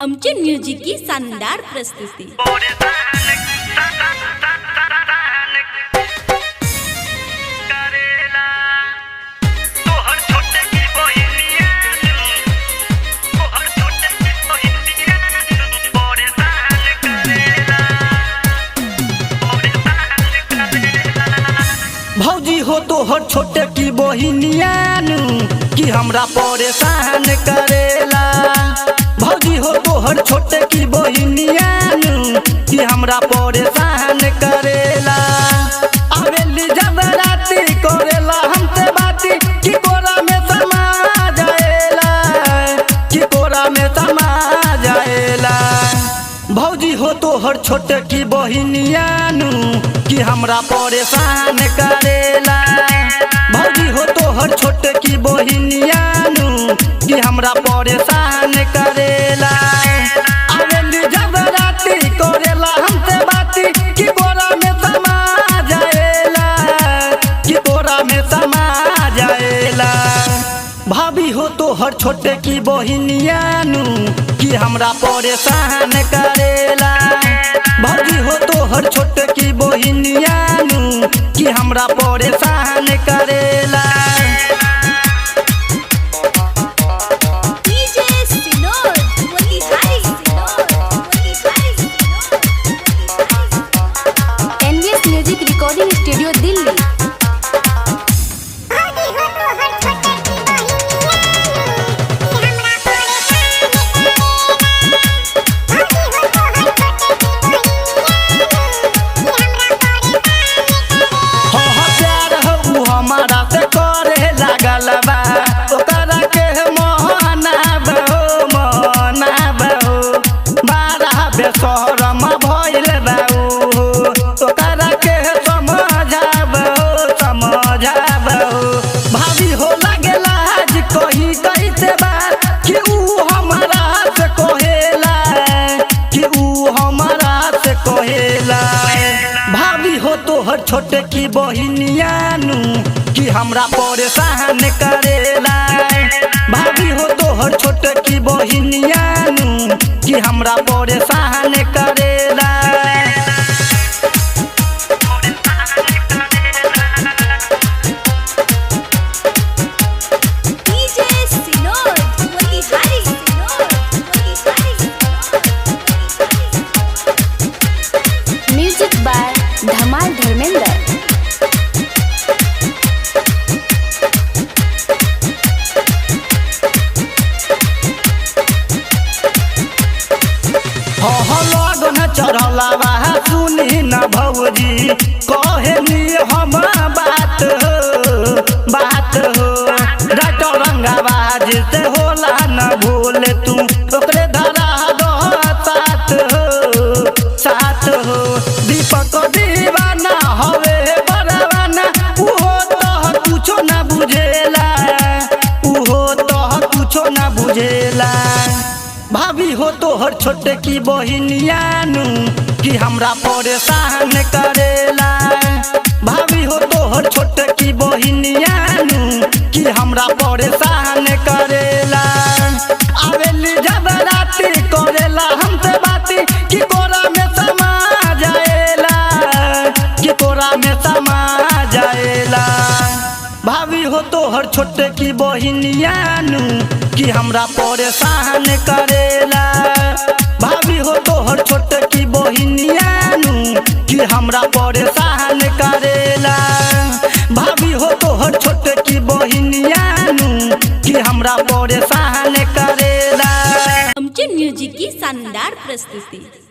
अमचन music की शानदार प्रस्तुति। भौजी हो तो हर छोटे की बहिनियानु कि हमरा परेशान करेला। भौजी हो तो हर छोटे की बहिनियानु कि हमरा परेशान करेला। आवेली जब राती करेला हमसे बाती कि कोरा में समा जाएला, कि कोरा में समा जाएला। भौजी हो तो हर छोटे की बहिनियानु कि हमरा परेशान करेला। भौजी हो तो हर छोटे की बहिनियानु कि हमरा परेशान करेला। आवेली जब राती करेला हमसे बाती कि कोरा में समा जाएला, कि कोरा में समा जाएला। भाभी हो तो हर छोटे की बहिनियानु कि हमरा परेशान करेला। भौजी हो तो हर छोटे की बहिनियानु कि हमरा परेशान करेला। NVS music recording studio Delhi. हमारा से करे लागल बा ओकरा के मोहनाब बारह बेसरम भइल बा ओकरा के समझाब। भाभी हो लागेला आज कही कैसे बात कि ऊ हमारा से कहेला, कि ऊ हमारा से कहेला। भाभी हो तो हर छोटे की बहिनियानु कि हमरा परेशान करेला। भाभी हो तो हर छोटे की बहिनियानु कि हमरा परेशान करेला। म्यूजिक बाय धमाल धर्मेंद्र। लगन चढ़ला बा सुनी न भौजी कहनी हम बात हो। डॉक्टर रंगाबाज से होला न भूल तू ओकरे धरा दो साथ हो। दीपक दीवाना हवे बरवाना उहो तो कुछो न बुझेला, उहो तो कुछो न बुझेला। भाभी हो तो हर छोटे की बहिनियानु कि हमरा परेशान करेला। भाभी हो तो हर छोटे की बहिनियानु कि हमरा परेशान करेला। आवेली जब राती करेला हमसे बाती कि कोरा में समा जाएला, कि कोरा में समा जाएला। भाभी हो तो हर छोटे की बहिनियानु कि हमरा परेशान करेला। भाभी हो तो हर छोटे की बहिनियानु कि हमरा परेशान करेला। भाभी हो तो हर छोटे की बहिनियानु कि हमरा परेशान करेला। अमचन म्यूजिक की शानदार प्रस्तुति।